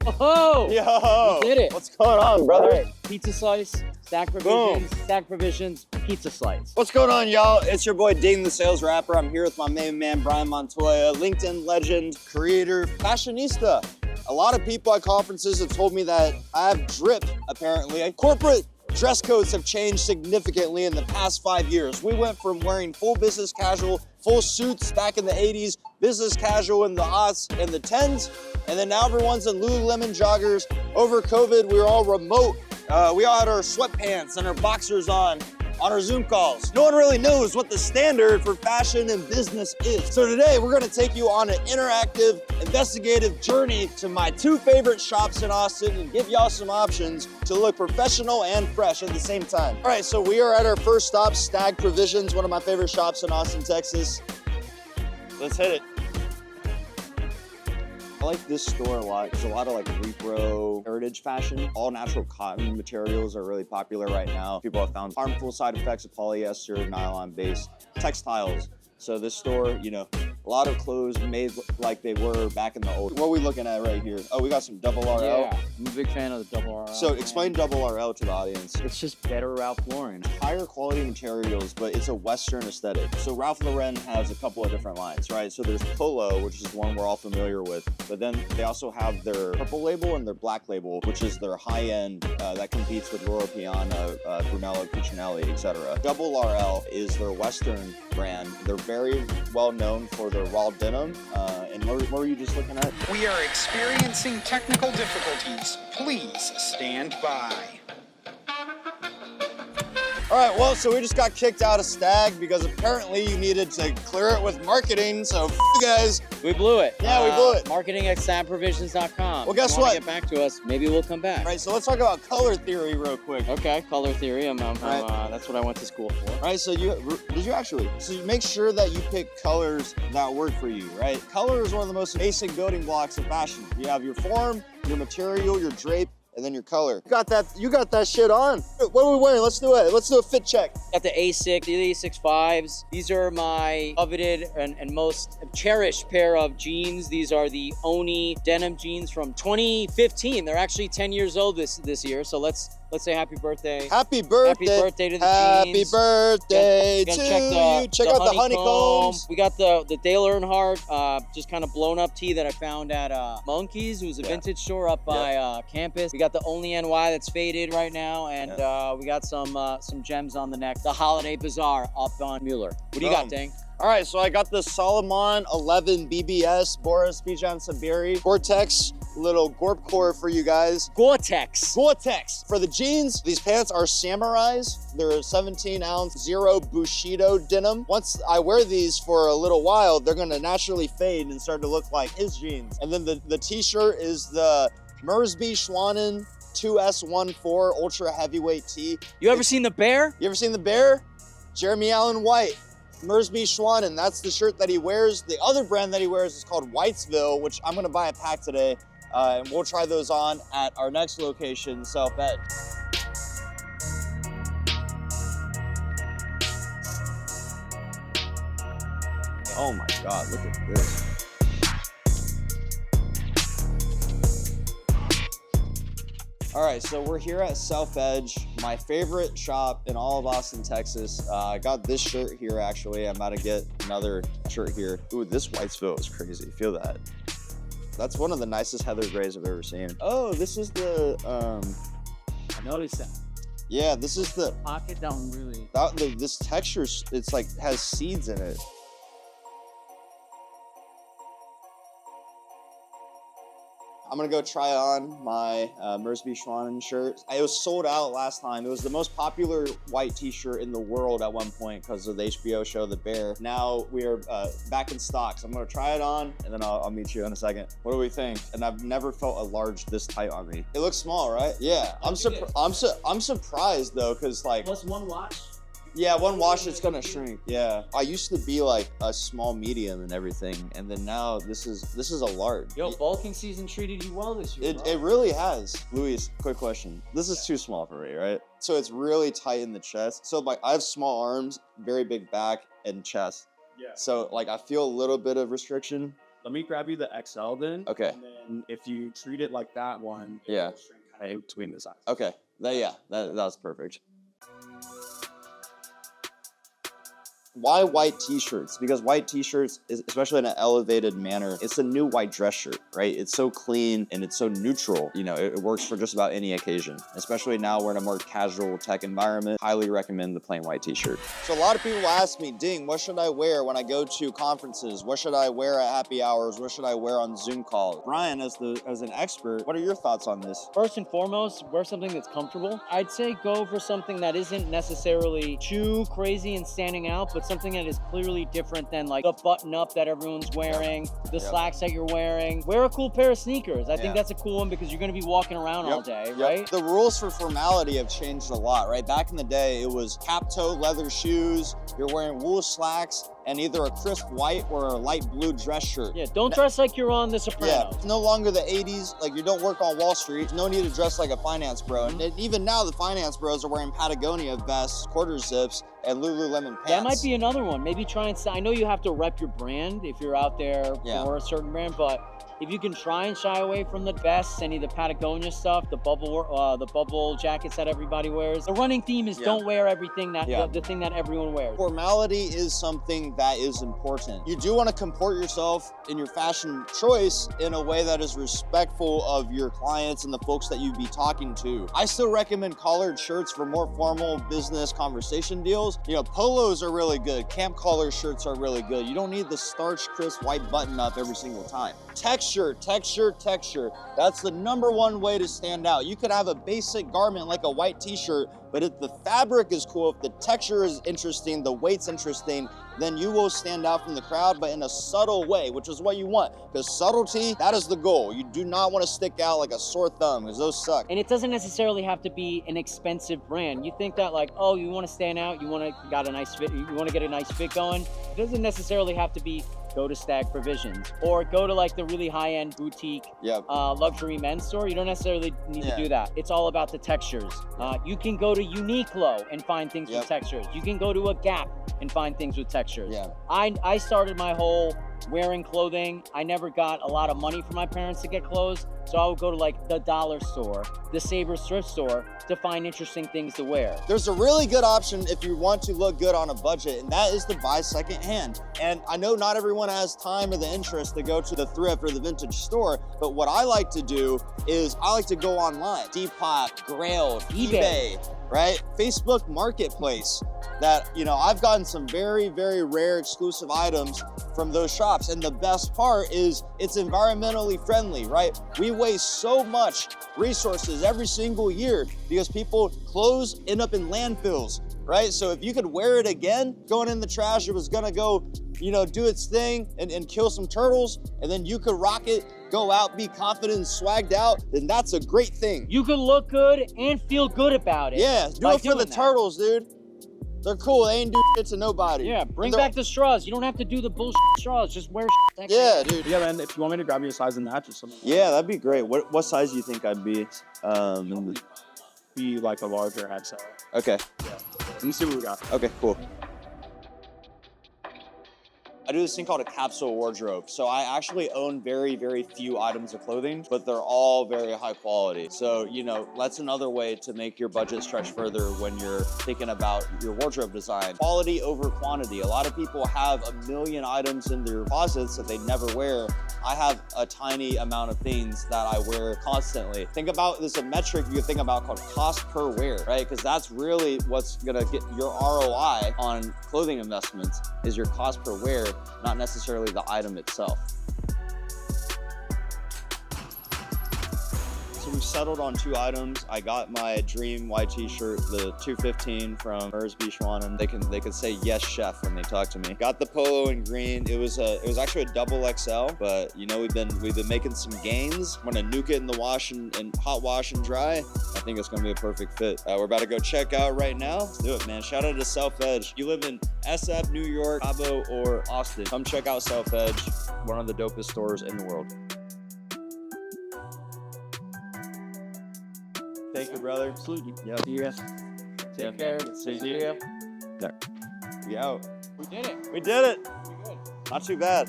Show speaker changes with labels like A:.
A: Oh,
B: Yo,
A: you did it.
B: What's going on, brother?
A: All right. Pizza slice, stack provisions, pizza slice.
B: What's going on, y'all? It's your boy Dayton the Sales Rapper. I'm here with my main man, Brian Montoya, LinkedIn legend, creator, fashionista. A lot of people at conferences have told me that I have drip, apparently. Corporate dress codes have changed significantly in the past 5 years. We went from wearing full business casual, full suits back in the 80s, business casual in the aughts and the 10s, and then now everyone's in Lululemon joggers. Over COVID, we were all remote. We all had our sweatpants and our boxers on our Zoom calls. No one really knows what the standard for fashion and business is. So today we're gonna take you on an interactive, investigative journey to my 2 favorite shops in Austin and give y'all some options to look professional and fresh at the same time. All right, so we are at our first stop, Stag Provisions, one of my favorite shops in Austin, Texas. Let's hit it. I like this store a lot. There's a lot of like repro heritage fashion. All natural cotton materials are really popular right now. People have found harmful side effects of polyester, nylon-based textiles. So this store, you know, a lot of clothes made like they were back in the old. What are we looking at right here? Oh, we got some double RL.
A: Yeah, I'm a big fan of the double RL.
B: So explain double RL to the audience.
A: It's just better Ralph Lauren.
B: Higher quality materials, but it's a Western aesthetic. So Ralph Lauren has a couple of different lines, right? So there's Polo, which is one we're all familiar with, but then they also have their purple label and their black label, which is their high end that competes with Loro Piana, Brunello Cucinelli, etc. Double RL is their Western brand. They're very well known for their raw denim. And what were you just looking at?
C: We are experiencing technical difficulties. Please stand by.
B: All right, well, so we just got kicked out of Stag because apparently you needed to clear it with marketing, so you guys.
A: We blew it.
B: Yeah, we blew it.
A: Marketing at stagprovisions.com.
B: Well, guess
A: If you wanna
B: what?
A: Get back to us. Maybe we'll come back.
B: All right, so let's talk about color theory real quick.
A: Okay, color theory.
B: Right.
A: That's what I went to school for.
B: All right, so you make sure that you pick colors that work for you, right? Color is one of the most basic building blocks of fashion. You have your form, your material, your drape, and then your color. You got that shit on. What are we wearing? Let's do it. Let's do a fit check.
A: Got the A6 5s. These are my coveted and most cherished pair of jeans. These are the Oni denim jeans from 2015. They're actually 10 years old this year. So let's say happy birthday.
B: Happy birthday.
A: Happy birthday to the
B: Happy
A: jeans.
B: birthday to you. Check out the honeycombs.
A: We got the Dale Earnhardt, just kind of blown up tee that I found at Monkeys. It was a vintage store up by campus. We got the Only NY that's faded right now, and we got some gems on the neck. The Holiday Bazaar up on Mueller. What do you got, Dang?
B: All right, so I got the Salomon 11 BBS Boris Bijan Sabiri Gore-Tex little Gorp core for you guys.
A: Gore-Tex.
B: Gore-Tex. For the jeans, these pants are Samurais. They're a 17-ounce Zero Bushido denim. Once I wear these for a little while, they're gonna naturally fade and start to look like his jeans. And then the t-shirt is the Mersby Schwanen 2S14 Ultra Heavyweight Tee.
A: You ever seen the Bear?
B: You ever seen the Bear? Jeremy Allen White. Mersby Schwanen, that's the shirt that he wears. The other brand that he wears is called Whitesville, which I'm gonna buy a pack today. And we'll try those on at our next location, South Edge. Oh my God, look at this. All right, so we're here at South Edge, my favorite shop in all of Austin, Texas. I got this shirt here, actually. I'm about to get another shirt here. Ooh, this Whitesville is crazy. Feel that. That's one of the nicest heather grays I've ever seen. Oh, this is the,
A: I noticed that.
B: yeah, this is the,
A: Pocket down really.
B: this texture, it's like, has seeds in it. I'm gonna go try on my Mersby Schwanen shirt. It was sold out last time. It was the most popular white t-shirt in the world at one point because of the HBO show The Bear. Now we are back in stock, so I'm gonna try it on and then I'll meet you in a second. What do we think? And I've never felt a large this tight on me. It looks small, right? Yeah, I'm surprised though, cause like,
A: Plus one watch.
B: yeah, one wash, it's gonna shrink. Yeah, I used to be like a small medium and everything, and then now this is a large.
A: Yo, bulking season treated you well this year.
B: It really has. Luis, quick question. This is too small for me, right? So it's really tight in the chest. So like I have small arms, very big back and chest.
D: Yeah.
B: So like I feel a little bit of restriction.
D: Let me grab you the XL then.
B: Okay.
D: And then if you treat it like that one,
B: Yeah.
D: it'll shrink kind of in between the sides.
B: Okay. That was perfect. Why white t-shirts? Because white t-shirts, especially in an elevated manner, it's a new white dress shirt, right? It's so clean and it's so neutral. You know, it works for just about any occasion. Especially now we're in a more casual tech environment. Highly recommend the plain white t-shirt. So a lot of people ask me, Ding, what should I wear when I go to conferences? What should I wear at happy hours? What should I wear on Zoom calls? Brian, as an expert, what are your thoughts on this?
A: First and foremost, wear something that's comfortable. I'd say go for something that isn't necessarily too crazy and standing out, but something that is clearly different than like the button up that everyone's wearing, the slacks that you're wearing. Wear a cool pair of sneakers. I think that's a cool one because you're gonna be walking around all day, right?
B: The rules for formality have changed a lot, right? Back in the day, it was cap toe leather shoes, you're wearing wool slacks, and either a crisp white or a light blue dress shirt.
A: Yeah, don't dress like you're on The
B: Yeah,
A: Sopranos.
B: it's no longer the 80s, like you don't work on Wall Street, no need to dress like a finance bro. And even now, the finance bros are wearing Patagonia vests, quarter zips, and Lululemon pants.
A: That might be another one. Maybe try and, I know you have to rep your brand if you're out there for a certain brand, but if you can try and shy away from the vests, any of the Patagonia stuff, the bubble jackets that everybody wears. The running theme is don't wear everything that the thing that everyone wears.
B: Formality is something that is important. You do want to comport yourself in your fashion choice in a way that is respectful of your clients and the folks that you be talking to. I still recommend collared shirts for more formal business conversation deals. You know, polos are really good. Camp collar shirts are really good. You don't need the starch crisp white button up every single time. Texture. That's the #1 way to stand out. You could have a basic garment like a white t-shirt, but if the fabric is cool, if the texture is interesting, the weight's interesting, then you will stand out from the crowd, but in a subtle way, which is what you want. Because subtlety, that is the goal. You do not want to stick out like a sore thumb, because those suck.
A: And it doesn't necessarily have to be an expensive brand. You think that like, oh, you want to stand out, you want to get a nice fit going. It doesn't necessarily have to be go to Stag Provisions or go to like the really high-end boutique luxury men's store. You don't necessarily need to do that. It's all about the textures. You can go to Uniqlo and find things with textures. You can go to a Gap and find things with textures. I started my whole wearing clothing. I never got a lot of money from my parents to get clothes, so I would go to like the dollar store, the Savers thrift store to find interesting things to wear.
B: There's a really good option if you want to look good on a budget, and that is to buy secondhand. And I know not everyone has time or the interest to go to the thrift or the vintage store, but what I like to do is I like to go online. Depop, Grailed, eBay, right? Facebook Marketplace. That, you know, I've gotten some very, very rare exclusive items from those shops. And the best part is it's environmentally friendly, right? We waste so much resources every single year because clothes end up in landfills, right? So if you could wear it again, going in the trash, it was gonna go, you know, do its thing and kill some turtles, and then you could rock it, go out, be confident and swagged out, then that's a great thing.
A: You could look good and feel good about it.
B: Yeah, do it for the turtles, dude. They're cool. They ain't do shit to nobody.
A: Yeah, bring back the straws. You don't have to do the bullshit straws. Just wear shit.
B: Yeah, dude.
D: Yeah, man, if you want me to grab you a size in that, just something.
B: Yeah, that'd be great. What size do you think I'd be?
D: Be like a larger head size.
B: Okay.
D: Yeah. Let me see what we got.
B: Okay, cool. I do this thing called a capsule wardrobe. So I actually own very, very few items of clothing, but they're all very high quality. So, you know, that's another way to make your budget stretch further when you're thinking about your wardrobe design. Quality over quantity. A lot of people have a million items in their closets that they never wear. I have a tiny amount of things that I wear constantly. Think about, there's a metric you can think about called cost per wear, right? Because that's really what's gonna get your ROI on clothing investments is your cost per wear, not necessarily the item itself. So we've settled on 2 items. I got my dream white t-shirt, the 215 from Mersby Schwanen. They could say yes chef when they talk to me. Got the polo in green. It was actually a double XL, but you know we've been making some gains. I'm gonna nuke it in the wash and hot wash and dry. I think it's gonna be a perfect fit. We're about to go check out right now. Let's do it, man. Shout out to Self Edge. You live in SF, New York, Cabo, or Austin, come check out Self Edge, one of the dopest stores in the world. Thank you, brother.
D: Absolutely.
B: Yeah.
D: See you guys.
A: Take care. See you.
B: We out.
A: We did it.
B: We did it.
A: Pretty good.
B: Not too bad.